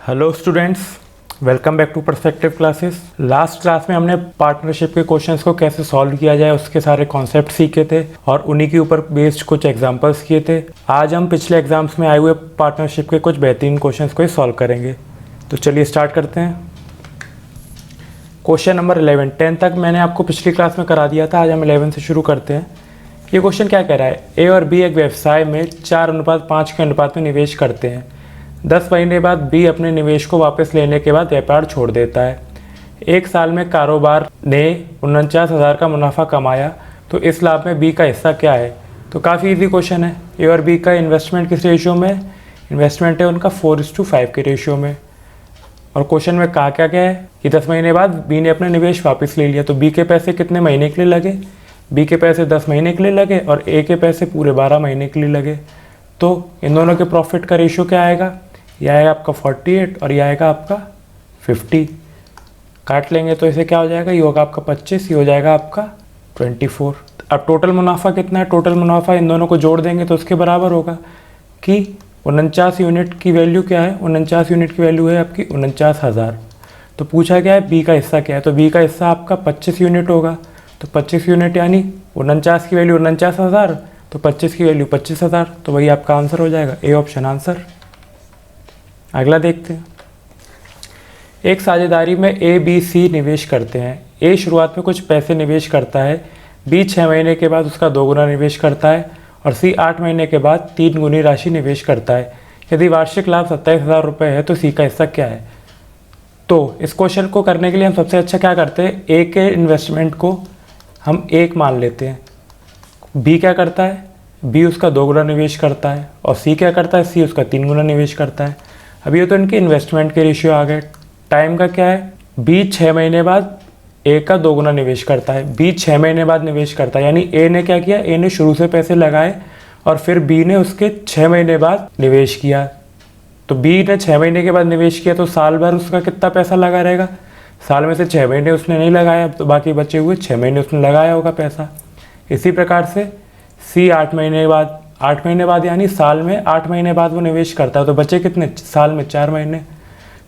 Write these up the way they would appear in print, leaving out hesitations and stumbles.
Hello students, welcome back to perspective classes. Last class में हमने partnership के questions को कैसे सॉल्व किया जाए उसके सारे कॉन्सेप्ट सीखे थे और उन्हीं के ऊपर बेस्ड कुछ एग्जांपल्स किए थे। आज हम पिछले एग्जाम्स में आए हुए पार्टनरशिप के कुछ बेहतरीन क्वेश्चंस को ही सॉल्व करेंगे। तो चलिए स्टार्ट करते हैं। क्वेश्चन नंबर 11, 10 तक मैंने आपको पिछली क्लास में करा दिया था। आज हम 11 से शुरू करते हैं। ये क्वेश्चन क्या कह रहा है, ए और बी एक व्यवसाय में 4:5 के अनुपात में निवेश करते हैं। 10 महीने बाद बी अपने निवेश को वापस लेने के बाद व्यापार छोड़ देता है। एक साल में कारोबार ने 49,000 का मुनाफा कमाया, तो इस लाभ में बी का हिस्सा क्या है। तो काफ़ी इजी क्वेश्चन है। ए और बी का इन्वेस्टमेंट किस रेशियो में, इन्वेस्टमेंट है उनका 4:5 के रेशियो में। और क्वेश्चन में कहा क्या क्या है कि 10 महीने बाद बी ने अपना निवेश वापस ले लिया। तो बी के पैसे कितने महीने के लिए लगे, बी के पैसे 10 महीने के लिए लगे और ए के पैसे पूरे 12 महीने के लिए लगे। तो इन दोनों के प्रॉफिट का रेशियो क्या आएगा, यह आएगा आपका 48 और यह आएगा आपका 50। काट लेंगे तो इसे क्या हो जाएगा, ये होगा आपका 25, ये हो जाएगा आपका 24। अब टोटल मुनाफा कितना है, टोटल मुनाफा इन दोनों को जोड़ देंगे तो उसके बराबर होगा कि 49 यूनिट की वैल्यू क्या है, 49 यूनिट की वैल्यू है आपकी 49,000। तो पूछा गया है बी का हिस्सा क्या है, तो बी का हिस्सा आपका 25 यूनिट होगा। तो 25 यूनिट यानी 49 की वैल्यू 49,000, तो 25 की वैल्यू 25,000। तो वही आपका आंसर हो जाएगा, ए ऑप्शन आंसर। अगला देखते हैं। एक साझेदारी में ए बी सी निवेश करते हैं। ए शुरुआत में कुछ पैसे निवेश करता है, बी 6 महीने के बाद उसका 2 गुना निवेश करता है और सी 8 महीने के बाद 3 गुनी राशि निवेश करता है। यदि वार्षिक लाभ 27,000 रुपये है तो सी का हिस्सा क्या है। तो इस क्वेश्चन को करने के लिए हम सबसे अच्छा क्या करते हैं, ए के इन्वेस्टमेंट को हम 1 मान लेते हैं। बी क्या करता है, बी उसका 2 गुना निवेश करता है और सी क्या करता है, सी उसका 3 गुना निवेश करता है। अब ये तो इनके इन्वेस्टमेंट के रेशियो आ गए। टाइम का क्या है, बी 6 महीने बाद ए का 2 गुना निवेश करता है, बी 6 महीने बाद निवेश करता है। यानी ए ने क्या किया, ए ने शुरू से पैसे लगाए और फिर बी ने उसके 6 महीने बाद निवेश किया। तो बी ने 6 महीने के बाद निवेश किया तो साल भर उसका कितना पैसा लगा रहेगा, साल में से 6 महीने उसने नहीं लगाया तो बाकी बचे हुए 6 महीने उसने लगाया होगा पैसा। इसी प्रकार से सी 8 महीने बाद यानी साल में 8 महीने बाद वो निवेश करता है। तो बचे कितने, साल में 4 महीने।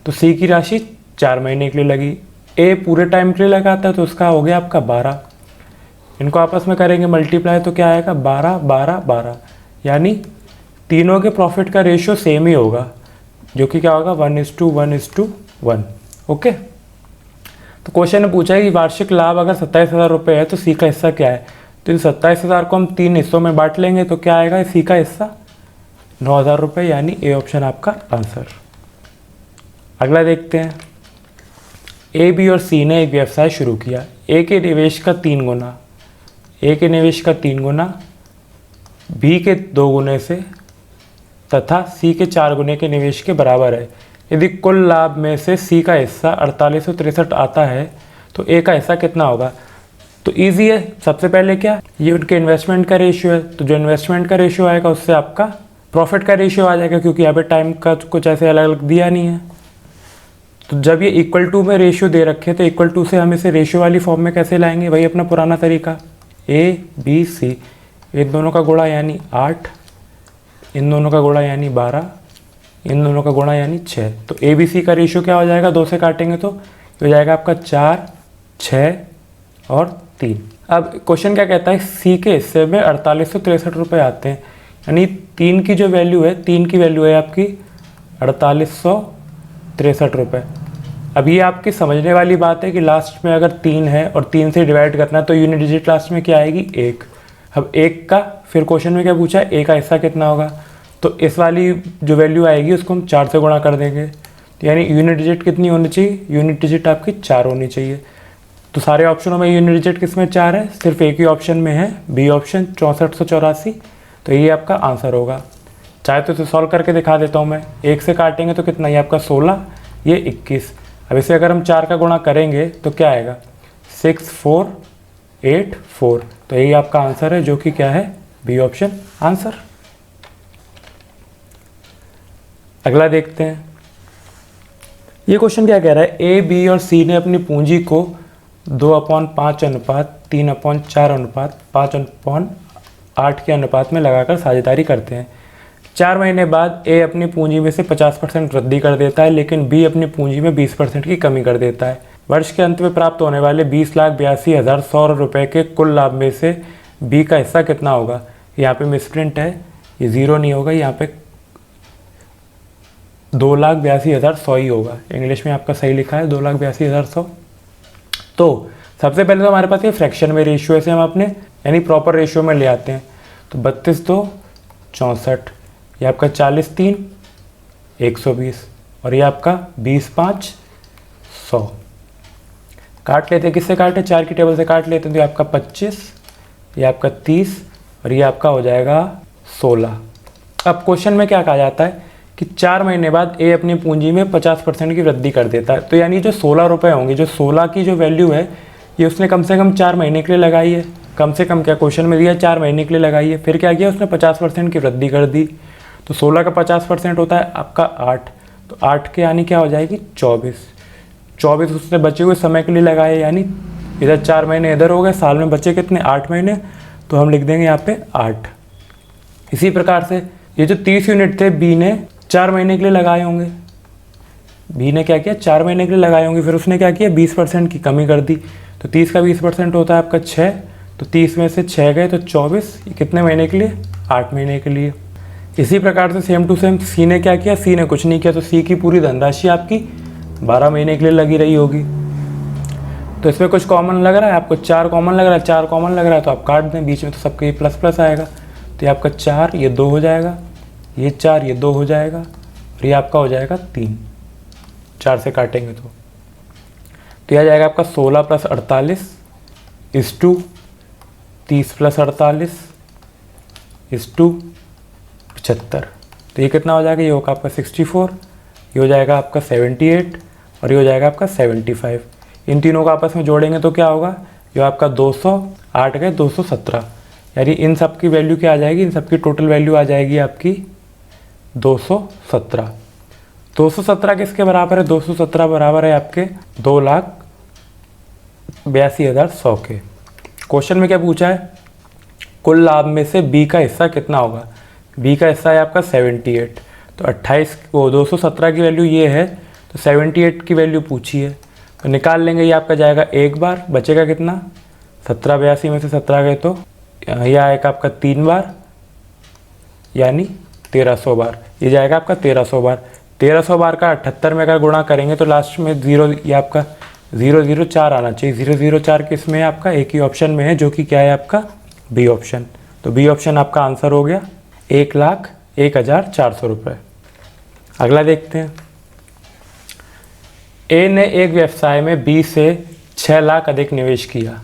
तो सी की राशि 4 महीने के लिए लगी। ए पूरे टाइम के लिए लगाता है तो उसका हो गया आपका 12। इनको आपस में करेंगे मल्टीप्लाई तो क्या आएगा, 12 12 12। यानी तीनों के प्रॉफिट का रेशियो सेम ही होगा, जो कि क्या होगा 1:1:1। ओके। तो क्वेश्चन ने पूछा है कि वार्षिक लाभ अगर 27,000 रुपये है तो सी का हिस्सा क्या है। तो इन 27,000 को हम 3 हिस्सों में बांट लेंगे तो क्या आएगा, सी का हिस्सा 9,000 रुपये। यानी ए ऑप्शन आपका आंसर। अगला देखते हैं। ए बी और सी ने एक व्यवसाय शुरू किया। ए के निवेश का 3 गुना, ए के निवेश का 3 गुना बी के 2 गुने से तथा सी के 4 गुने के निवेश के बराबर है। यदि कुल लाभ में से सी का हिस्सा 4863 आता है तो ए का हिस्सा कितना होगा। तो इजी है, सबसे पहले क्या, ये उनके इन्वेस्टमेंट का रेशियो है। तो जो इन्वेस्टमेंट का रेशियो आएगा उससे आपका प्रॉफिट का रेशियो आ जाएगा, क्योंकि यहाँ पे टाइम का कुछ ऐसे अलग अलग दिया नहीं है। तो जब ये इक्वल टू में रेशियो दे रखे तो इक्वल टू से हम इसे रेशियो वाली फॉर्म में कैसे लाएंगे, वही अपना पुराना तरीका, ए बी सी, इन दोनों का गुणा यानी 8, इन दोनों का गुणा यानी 12, इन दोनों का गुणा यानी 6। तो ए बी सी का रेशियो क्या हो जाएगा, 2 से काटेंगे तो ये हो जाएगा आपका 4, 6 और 3। अब क्वेश्चन क्या कहता है, सी के हिस्से में 4863 रुपये आते हैं। यानी 3 की जो वैल्यू है, 3 की वैल्यू है आपकी 4863 रुपये। अब ये आपकी समझने वाली बात है कि लास्ट में अगर 3 है और 3 से डिवाइड करना है तो यूनिट डिजिट लास्ट में क्या आएगी, 1। अब 1 का फिर क्वेश्चन में क्या पूछा है, ए का हिस्सा कितना होगा। तो इस वाली जो वैल्यू आएगी उसको हम 4 से गुणा कर देंगे। तो यानी यूनिट डिजिट कितनी होनी चाहिए, यूनिट डिजिट आपकी 4 होनी चाहिए। तो सारे ऑप्शनों में यूनिट डिजिट किस में 4 है, सिर्फ एक ही ऑप्शन में है, बी ऑप्शन 6484। तो ये आपका आंसर होगा। चाहे तो इसे सॉल्व करके दिखा देता हूँ मैं। 1 से काटेंगे तो कितना, ये आपका 16, ये 21। अब इसे अगर हम 4 का गुणा करेंगे तो क्या आएगा, 6484। तो यही आपका आंसर है, जो कि क्या है, बी ऑप्शन आंसर। अगला देखते हैं। ये क्वेश्चन क्या कह रहा है, ए बी और सी ने अपनी पूंजी को 2/5 अनुपात 3/4 अनुपात 5/8 के अनुपात में लगाकर साझेदारी करते हैं। 4 महीने बाद ए अपनी पूंजी में से 50% वृद्धि कर देता है, लेकिन बी अपनी पूंजी में 20% की कमी कर देता है। वर्ष के अंत में प्राप्त होने वाले 20,82,100 रुपये के कुल लाभ में से बी का हिस्सा कितना होगा। यहाँ पे मिसप्रिंट है, ये 0 नहीं होगा, यहाँ पे 2,82,100 ही होगा। इंग्लिश में आपका सही लिखा है 2,82,100। तो सबसे पहले तो हमारे पास ये फ्रैक्शन में रेशियो से हम अपने यानी प्रॉपर रेशियो में ले आते हैं। तो 32 2 64, ये आपका 40 3 120 और ये आपका 20 5 100। काट लेते हैं, किससे काटे, 4 की टेबल से काट लेते हैं। तो ये आपका 25, ये आपका 30 और ये आपका हो जाएगा 16। अब क्वेश्चन में क्या कहा जाता है कि 4 महीने बाद ए अपनी पूंजी में 50% की वृद्धि कर देता है। तो यानी जो 16 रुपये होंगे, जो 16 की जो वैल्यू है, ये उसने कम से कम 4 महीने के लिए लगाई है। कम से कम क्या क्वेश्चन में दिया, 4 महीने के लिए लगाई है। फिर क्या किया, उसने 50% की वृद्धि कर दी। तो 16 का 50% होता है आपका 8। तो 8 के यानी क्या हो जाएगी 24 उसने बचे हुए समय के लिए लगाए, यानी इधर 4 महीने इधर हो गए, साल में बचे कितने 8 महीने। तो हम लिख देंगे यहाँ पे 8। इसी प्रकार से ये जो 30 यूनिट थे बी ने 4 महीने के लिए लगाए होंगे। बी ने क्या किया, 4 महीने के लिए लगाए होंगे। फिर उसने क्या किया, 20% की कमी कर दी। तो 30 का 20% होता है आपका 6। तो 30 में से 6 गए तो 24। कितने महीने के लिए, 8 महीने के लिए। इसी प्रकार से सेम टू सेम सी ने क्या किया, सी ने कुछ नहीं किया। तो सी की पूरी धनराशि आपकी 12 महीने के लिए लगी रही होगी। तो इसमें कुछ कॉमन लग रहा है आपको, 4 कॉमन लग रहा है, 4 कॉमन लग रहा है तो आप काट दें, बीच में तो सबके प्लस प्लस आएगा। तो ये आपका 4, ये 2 हो जाएगा, ये 4, ये 2 हो जाएगा और ये आपका हो जाएगा 3। 4 से काटेंगे तो यह आ जाएगा आपका 16 + 48 = 30 + 48 = 75। तो ये कितना हो जाएगा, ये होगा आपका 64, ये हो जाएगा आपका 78 और ये हो जाएगा आपका 75। इन तीनों को आपस में जोड़ेंगे तो क्या होगा, जो आपका 200, 8 गए 217, यानी इन सब की वैल्यू क्या आ जाएगी, इन सब की टोटल वैल्यू आ जाएगी आपकी 217। 217 किसके बराबर है, 217 बराबर है आपके 2,82,100 के। क्वेश्चन में क्या पूछा है, कुल लाभ में से बी का हिस्सा कितना होगा। बी का हिस्सा है आपका 78। तो 217 की वैल्यू ये है, तो 78 की वैल्यू पूछी है तो निकाल लेंगे। ये आपका जाएगा एक बार, बचेगा कितना, 17 82 में से 17 गए तो ये आएगा आपका 3 बार, यानी 1300 बार। ये जाएगा आपका 1300 बार। 1300 बार का 78 में अगर गुणा करेंगे तो लास्ट में 0, ये आपका 004 आना चाहिए। 004 किस में है आपका, एक ही ऑप्शन में है, जो कि क्या है आपका बी ऑप्शन। तो बी ऑप्शन आपका आंसर हो गया 1,01,400 रुपये। अगला देखते हैं। ए ने एक व्यवसाय में बी से 6 लाख अधिक निवेश किया।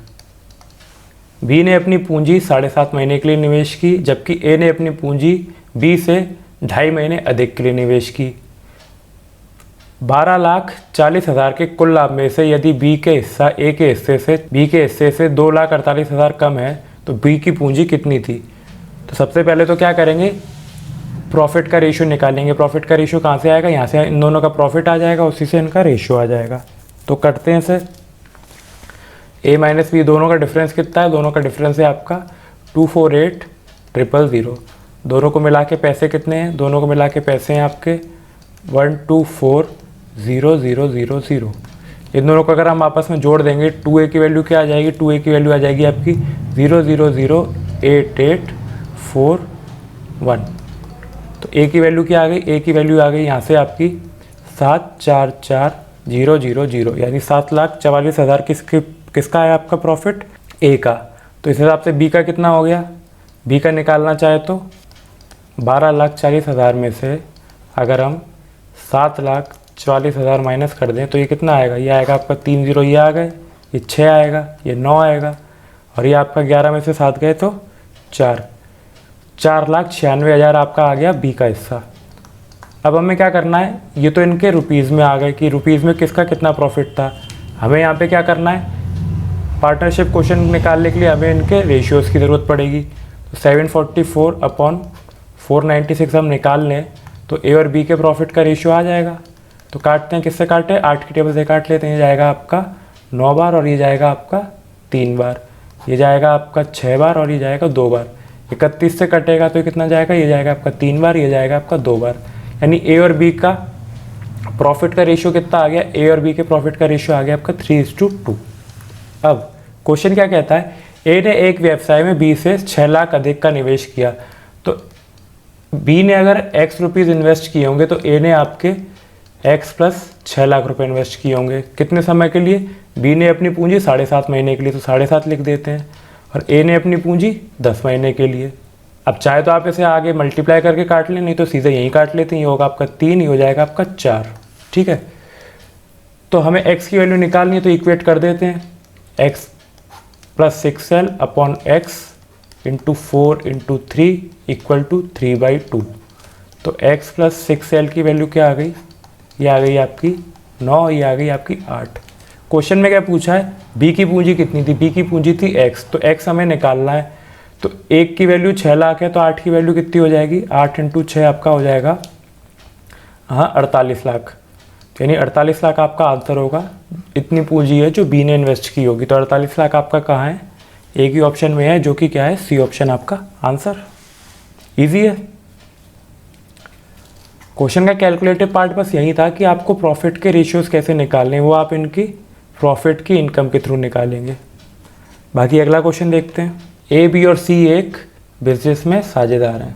बी ने अपनी पूंजी 7.5 महीने के लिए निवेश की, जबकि ए ने अपनी पूंजी बी से 2.5 महीने अधिक के लिए निवेश की। 12,40,000 के कुल लाभ में से यदि बी के हिस्सा ए के हिस्से से 2,48,000 कम है तो बी की पूंजी कितनी थी। तो सबसे पहले तो क्या करेंगे, प्रॉफिट का रेशियो निकालेंगे। प्रॉफिट का रेशियो कहाँ से आएगा, यहाँ से इन दोनों का प्रॉफिट आ जाएगा, उसी से इनका रेशियो आ जाएगा। तो करते हैं इसे, ए माइनस बी दोनों का डिफरेंस कितना है, दोनों का डिफरेंस है आपका 248,000। दोनों को मिला के पैसे कितने हैं, दोनों को मिला के पैसे हैं आपके 124,000। इन दोनों को अगर हम आपस में जोड़ देंगे, 2a की वैल्यू क्या आ जाएगी, 2a की वैल्यू आ जाएगी आपकी 0,008,841। तो a की वैल्यू क्या आ गई, a की वैल्यू आ गई यहाँ से आपकी 744,000, यानी 7,44,000 किसका है आपका प्रॉफिट, a का। तो इस हिसाब से b का कितना हो गया, b का निकालना चाहे तो 12,40,000 में से अगर हम 7,40,000 माइनस कर दें तो ये कितना आएगा, ये आएगा आपका 3 0 ये आ गए, ये 6 आएगा, ये 9 आएगा और ये आपका 11 में से 7 गए तो 4,96,000 आपका आ गया बी का हिस्सा। अब हमें क्या करना है, ये तो इनके रुपीज़ में आ गए कि रुपीज़ में किसका कितना प्रॉफिट था। हमें यहाँ पे क्या करना है, पार्टनरशिप क्वेश्चन निकालने के लिए हमें इनके रेशियोज़ की ज़रूरत पड़ेगी। तो 744/496 हम निकाल लें तो ए और बी के प्रॉफिट का रेशियो आ जाएगा। तो काटते हैं, किससे काटे, 8 की टेबल से काट लेते हैं। ये जाएगा आपका 9 बार और ये जाएगा आपका 3 बार, ये जाएगा आपका 6 बार और ये जाएगा 2 बार। 31 से कटेगा तो कितना जाएगा, ये जाएगा आपका 3 बार, ये जाएगा आपका 2 बार। यानी ए और बी का प्रॉफिट का रेशियो कितना आ गया, ए और बी के प्रॉफिट का रेशियो आ गया आपका 3:2। अब क्वेश्चन क्या कहता है, ए ने एक व्यवसाय में बी से 6 लाख अधिक का निवेश किया। तो बी ने अगर x रुपीज़ इन्वेस्ट किए होंगे तो ए ने आपके x प्लस 6 लाख रुपए इन्वेस्ट किए होंगे। कितने समय के लिए, बी ने अपनी पूंजी 7.5 महीने के लिए, तो 7.5 लिख देते हैं, और ए ने अपनी पूंजी 10 महीने के लिए। अब चाहे तो आप इसे आगे मल्टीप्लाई करके काट लें, नहीं तो सीधे यहीं काट लेते हैं। ये होगा आपका 3, ये हो जाएगा आपका 4। ठीक है, तो हमें x की वैल्यू निकालनी है, तो इक्वेट कर देते हैं, x plus 6l upon x into 4 into 3 equal to 3/2। तो x प्लस 6l की वैल्यू क्या आ गई, ये आ गई आपकी 9, ये आ गई आपकी 8। क्वेश्चन में क्या पूछा है, b की पूंजी कितनी थी, b की पूंजी थी x, तो x हमें निकालना है। तो 1 की वैल्यू 6 लाख है, तो 8 की वैल्यू कितनी हो जाएगी, 8 इंटू 6 आपका हो जाएगा 48 लाख। यानी 48 लाख आपका आंसर होगा। इतनी पूंजी है जो बी ने इन्वेस्ट की होगी। तो 48 लाख आपका कहाँ है, एक ही ऑप्शन में है, जो कि क्या है, सी ऑप्शन आपका आंसर। इजी है। क्वेश्चन का कैलकुलेटिव पार्ट बस यही था कि आपको प्रॉफिट के रेशियोज कैसे निकालने, वो आप इनकी प्रॉफिट की इनकम के थ्रू निकालेंगे। बाकी अगला क्वेश्चन देखते हैं। ए, बी और सी एक बिजनेस में साझेदार हैं।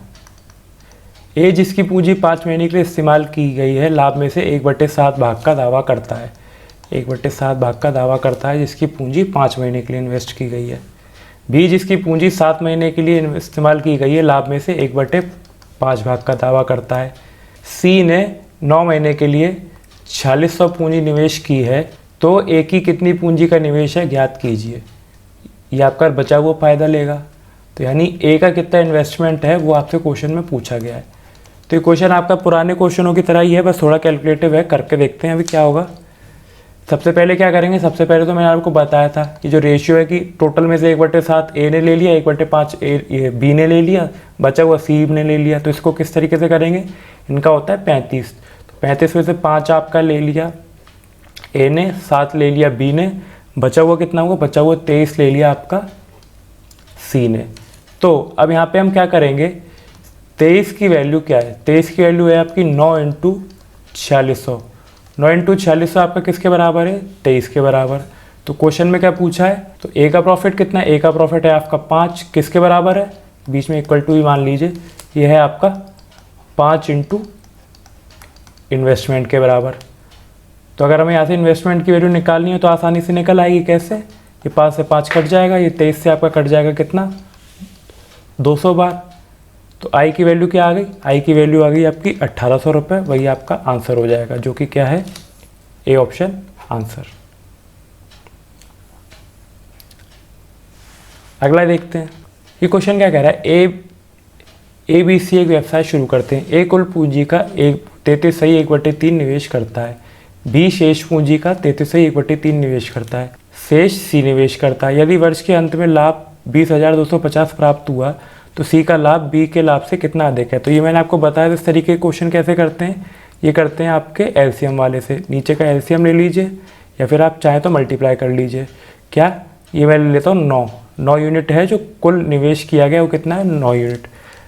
ए जिसकी पूंजी 5 महीने के लिए इस्तेमाल की गई है, लाभ में से 1/7 भाग का दावा करता है। 1/7 भाग का दावा करता है जिसकी पूंजी 5 महीने के लिए इन्वेस्ट की गई है। बी जिसकी पूंजी 7 महीने के लिए इस्तेमाल की गई है, लाभ में से 1/5 भाग का दावा करता है। सी ने 9 महीने के लिए 4600 पूंजी निवेश की है, तो ए की कितनी पूंजी का निवेश है ज्ञात कीजिए। ये आपका बचा हुआ फायदा लेगा। तो यानी ए का कितना इन्वेस्टमेंट है वो आपसे क्वेश्चन में पूछा गया है। तो ये क्वेश्चन आपका पुराने क्वेश्चनों की तरह ही है, बस थोड़ा कैलकुलेटिव है। करके देखते हैं अभी क्या होगा। सबसे पहले क्या करेंगे, सबसे पहले तो मैंने आपको बताया था कि जो रेशियो है कि टोटल में से 1/7 ए ने ले लिया, 1/5 बी ने ले लिया, बचा हुआ सी ने ले लिया। तो इसको किस तरीके से करेंगे, इनका होता है 35। तो 35 में से 5 आपका ले लिया ए ने, 7 ले लिया बी ने, बचा हुआ कितना होगा, बचा हुआ 23 ले लिया आपका सी ने। तो अब यहाँ पे हम क्या करेंगे, 23 की वैल्यू क्या है, 23 की वैल्यू है आपकी 9 इंटू 4600। 9 इंटू 4600 आपका किसके बराबर है, 23 के बराबर। तो क्वेश्चन में क्या पूछा है, तो ए का प्रॉफिट कितना है, ए का प्रॉफिट है आपका 5, किसके बराबर है, बीच में इक्वल टू ही मान लीजिए, ये है आपका 5 इंटू इन्वेस्टमेंट के बराबर। तो अगर हमें यहाँ से इन्वेस्टमेंट की वैल्यू निकालनी है तो आसानी से निकल आएगी। कैसे, ये 5 से 5 कट जाएगा, ये 23 से आपका कट जाएगा कितना, 200 बार। तो आई की वैल्यू क्या आ गई, आई की वैल्यू आ गई आपकी 1800 रुपये। वही आपका आंसर हो जाएगा, जो कि क्या है, ए ऑप्शन आंसर। अगला देखते हैं, ये क्वेश्चन क्या कह रहा है, ए बी सी एक व्यवसाय शुरू करते हैं। ए कुल पूंजी का 33/1/3 निवेश करता है। बी शेष पूंजी का 33/1/3 निवेश करता है। शेष सी निवेश करता है। यदि वर्ष के अंत में लाभ 20,250 प्राप्त हुआ तो सी का लाभ बी के लाभ से कितना अधिक है। तो ये मैंने आपको बताया, इस तरीके के क्वेश्चन कैसे करते हैं, ये करते हैं आपके एलसीएम वाले से। नीचे का एलसीएम ले लीजिए या फिर आप चाहें तो मल्टीप्लाई कर लीजिए। क्या, ये मैं ले लेता हूँ 9 यूनिट है जो कुल निवेश किया गया, वो कितना है, 9 यूनिट।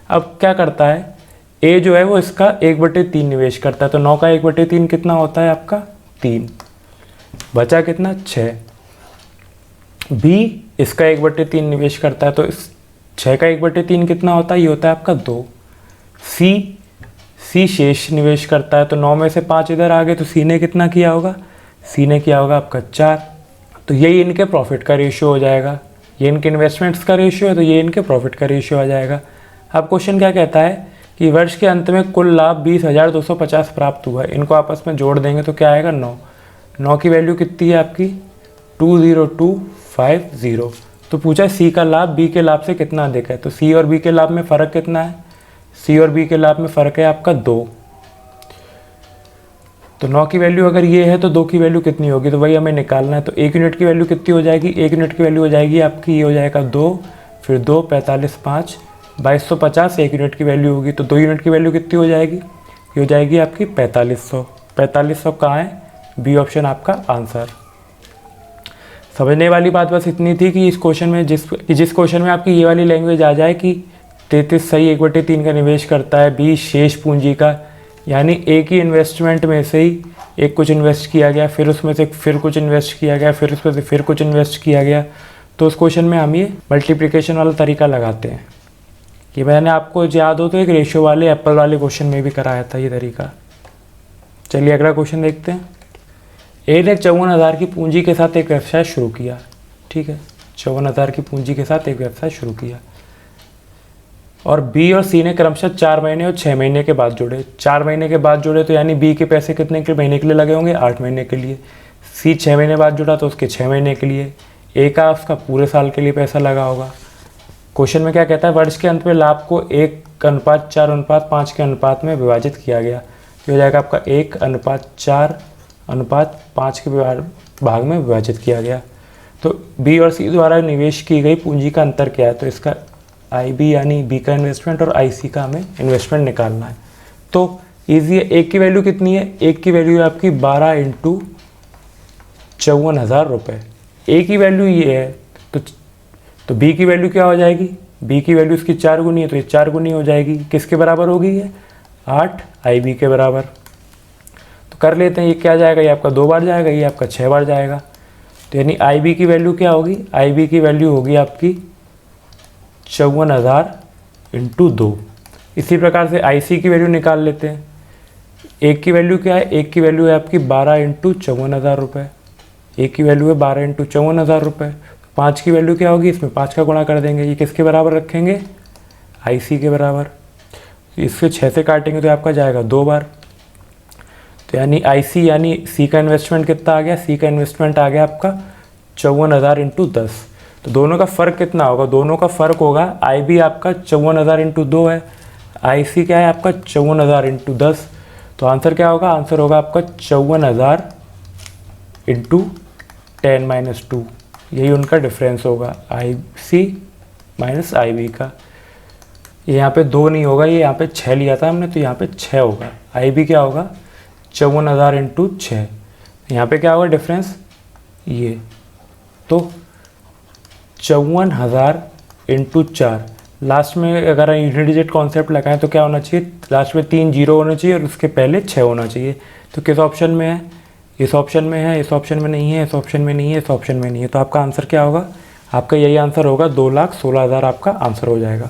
अब क्या करता है, ए जो है वो इसका 1/3 निवेश करता है। तो 9 का 1/3 कितना होता है आपका, 3, बचा कितना, 6। बी इसका 1/3 निवेश करता है, तो इस 6 का 1/3 कितना होता है, ये होता है आपका 2। सी शेष निवेश करता है, तो 9 में से 5 इधर आ गए, तो सी ने कितना किया होगा, सी ने किया होगा आपका 4। तो यही इनके प्रॉफिट का रेशियो हो जाएगा। ये इनके इन्वेस्टमेंट्स का रेशियो है, तो ये इनके प्रॉफिट का रेशियो आ जाएगा। अब क्वेश्चन क्या कहता है कि वर्ष के अंत में कुल लाभ 20,250 प्राप्त हुआ है। इनको आपस में जोड़ देंगे तो क्या आएगा, 9 की वैल्यू कितनी है आपकी, 20250। तो पूछा सी का लाभ बी के लाभ से कितना अधिक है। तो सी और बी के लाभ में फ़र्क कितना है, सी और बी के लाभ में फ़र्क है आपका 2। तो 9 की वैल्यू अगर ये है तो 2 की वैल्यू कितनी होगी, तो वही हमें निकालना है। तो 1 यूनिट की वैल्यू कितनी हो जाएगी, 1 यूनिट की वैल्यू हो जाएगी आपकी, ये हो जाएगा 2, फिर 2, 45, 5, 2250 1 यूनिट की वैल्यू होगी। तो 2 यूनिट की वैल्यू कितनी हो जाएगी, ये हो जाएगी आपकी 4500। 4500 कहाँ है, बी ऑप्शन आपका आंसर। समझने वाली बात बस इतनी थी कि इस क्वेश्चन में जिस क्वेश्चन में आपकी ये वाली लैंग्वेज आ जाए कि 33 सही 1/3 का निवेश करता है। बी शेष पूंजी का, यानी एक ही इन्वेस्टमेंट में से ही एक कुछ इन्वेस्ट किया गया, फिर उसमें से फिर कुछ इन्वेस्ट किया गया, फिर उसमें से फिर कुछ इन्वेस्ट किया गया। तो उस क्वेश्चन में हम ये मल्टीप्लिकेशन वाला तरीका लगाते हैं। ये मैंने आपको याद हो तो एक रेशियो वाले एप्पल वाले क्वेश्चन में भी कराया था ये तरीका। चलिए अगला क्वेश्चन देखते हैं। ए ने 54,000 की पूंजी के साथ एक व्यवसाय शुरू किया। ठीक है, 54,000 की पूंजी के साथ एक व्यवसाय शुरू किया और बी और सी ने क्रमशः 4 महीने और 6 महीने के बाद जोड़े। 4 महीने के बाद जोड़े तो यानी बी के पैसे कितने के महीने के लिए लगे होंगे? 8 महीने के लिए। सी 6 महीने बाद जुड़ा तो उसके 6 महीने के लिए। ए का उसका पूरे साल के लिए पैसा लगा होगा। क्वेश्चन में क्या कहता है? वर्ष के अंत में लाभ को 1:4:5 के अनुपात में विभाजित किया गया। ये हो जाएगा आपका 1:4:5 के भाग में विभाजित किया गया। तो बी और सी द्वारा निवेश की गई पूंजी का अंतर क्या है? तो इसका आई बी यानी बी का इन्वेस्टमेंट और आई सी का हमें इन्वेस्टमेंट निकालना है। तो ईजी है। एक की वैल्यू कितनी है? एक की वैल्यू है आपकी 12 × 54,000 रुपये। ए की वैल्यू ये है तो बी की वैल्यू क्या हो जाएगी? बी की वैल्यू इसकी 4 गुनी है तो ये 4 गुनी हो जाएगी। किसके बराबर होगी ये? 8 आई बी के बराबर। तो कर लेते हैं। ये क्या जाएगा? ये आपका 2 बार जाएगा, ये आपका 6 बार जाएगा। तो यानी आई बी की वैल्यू क्या होगी? आई बी की वैल्यू होगी आपकी 54,000 × 2। इसी प्रकार से आई सी की वैल्यू निकाल लेते हैं। एक की वैल्यू क्या है? एक की वैल्यू है आपकी 12 × 54,000 रुपये। एक की वैल्यू है 12 × 54,000 रुपये। 5 की वैल्यू क्या होगी? इसमें 5 का गुणा कर देंगे। ये किसके बराबर रखेंगे? आई सी के बराबर। इससे 6 से काटेंगे तो आपका जाएगा 2 बार। तो यानी आई सी यानी सी का इन्वेस्टमेंट कितना आ गया? सी का इन्वेस्टमेंट आ गया आपका 54,000 × 10। तो दोनों का फ़र्क कितना होगा? दोनों का फ़र्क होगा, आई बी आपका 54,000 × 2 है, आई सी क्या है आपका 54,000 × 10। तो आंसर क्या होगा? आंसर होगा आपका 54,000 × 10 - 2। यही उनका डिफरेंस होगा, आई सी माइनस आई बी का। यहाँ पे 2 नहीं होगा, ये यहाँ पे 6 लिया था हमने तो यहाँ पे 6 होगा। आई बी क्या होगा? 54,000 × 6। यहाँ पे क्या होगा डिफरेंस? ये तो 54,000 × 4। लास्ट में अगर यूनिट डिजिट कॉन्सेप्ट लगाएं तो क्या होना चाहिए? लास्ट में 3 जीरो होना चाहिए और उसके पहले 6 होना चाहिए। तो किस ऑप्शन में है? इस ऑप्शन में है, इस ऑप्शन में नहीं है, इस ऑप्शन में नहीं है, इस ऑप्शन में नहीं है। तो आपका आंसर क्या होगा? आपका यही आंसर होगा, 2,16,000 आपका आंसर हो जाएगा।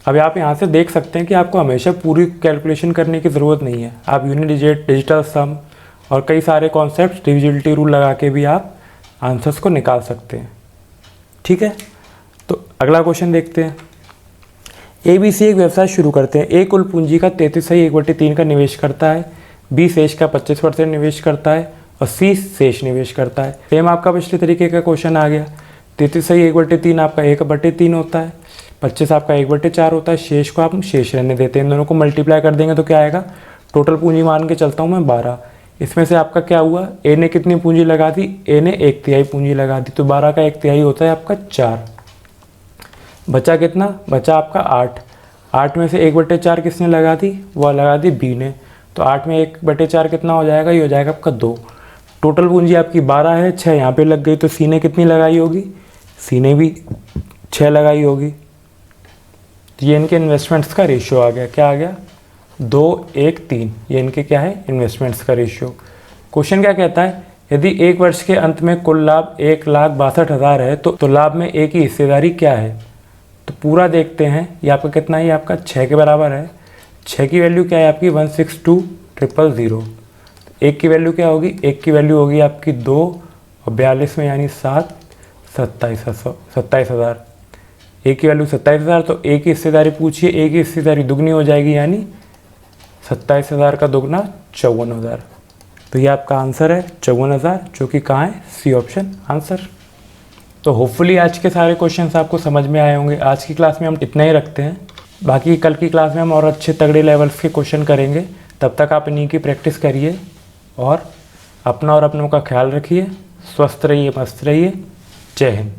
अब आप यहाँ से देख सकते हैं कि आपको हमेशा पूरी कैलकुलेशन करने की ज़रूरत नहीं है। आप यूनिट डिजिट, डिजिटल सम और कई सारे कॉन्सेप्ट, डिविजिबिलिटी रूल लगा के भी आप आंसर्स को निकाल सकते हैं। ठीक है, तो अगला क्वेश्चन देखते हैं। ए बी सी एक व्यवसाय शुरू करते हैं। ए कुल पूंजी का 33/1/3 का निवेश करता है, बी शेष का 25% निवेश करता है और सी शेष निवेश करता है। सेम आपका पिछले तरीके का क्वेश्चन आ गया। 33/1/3 आपका 1/3 होता है, 25 आपका 1/4 होता है, शेष को आप शेष रहने देते हैं। इन दोनों को मल्टीप्लाई कर देंगे तो क्या आएगा? टोटल पूंजी मान के चलता हूँ मैं 12। इसमें से आपका क्या हुआ? ए ने कितनी पूंजी लगा दी? ए ने 1/3 पूंजी लगा दी। तो 12 का 1/3 होता है आपका 4। बचा कितना? बचा आपका 8। 8 में से 1/4 किसने लगा दी? वह लगा दी बी ने। तो 8 में 1/4 कितना हो जाएगा? ये हो जाएगा आपका 2। टोटल पूंजी आपकी 12 है, 6 यहाँ पे लग गई। तो सी ने कितनी लगाई होगी? सी ने भी 6 लगाई होगी। तो ये इनके इन्वेस्टमेंट्स का रेशियो आ गया। क्या आ गया? 2:1:3। ये इनके क्या है? इन्वेस्टमेंट्स का रेशियो। क्वेश्चन क्या कहता है? यदि एक वर्ष के अंत में कुल लाभ 1,62,000 है तो लाभ में ए की हिस्सेदारी क्या है? तो पूरा देखते हैं। ये आपका कितना है? ये आपका 6 के बराबर है। 6 की वैल्यू क्या है आपकी? 162,000। एक की वैल्यू क्या होगी? एक की वैल्यू होगी आपकी 2 और 42 में यानी 7, 27,000। एक की वैल्यू 27,000। तो एक की हिस्सेदारी पूछिए, एक की हिस्सेदारी दुगनी हो जाएगी यानी 27,000 का दुगना 54,000। तो ये आपका आंसर है 54,000, जो कि कहाँ है? C option answer. तो होपफुली आज के सारे क्वेश्चंस आपको समझ में आए होंगे। आज की क्लास में हम इतना ही रखते हैं। बाकी कल की क्लास में हम और अच्छे तगड़े लेवल्स के क्वेश्चन करेंगे। तब तक आप इन्हीं की प्रैक्टिस करिए और अपना और अपनों का ख्याल रखिए। स्वस्थ रहिए, मस्त रहिए। जय हिंद।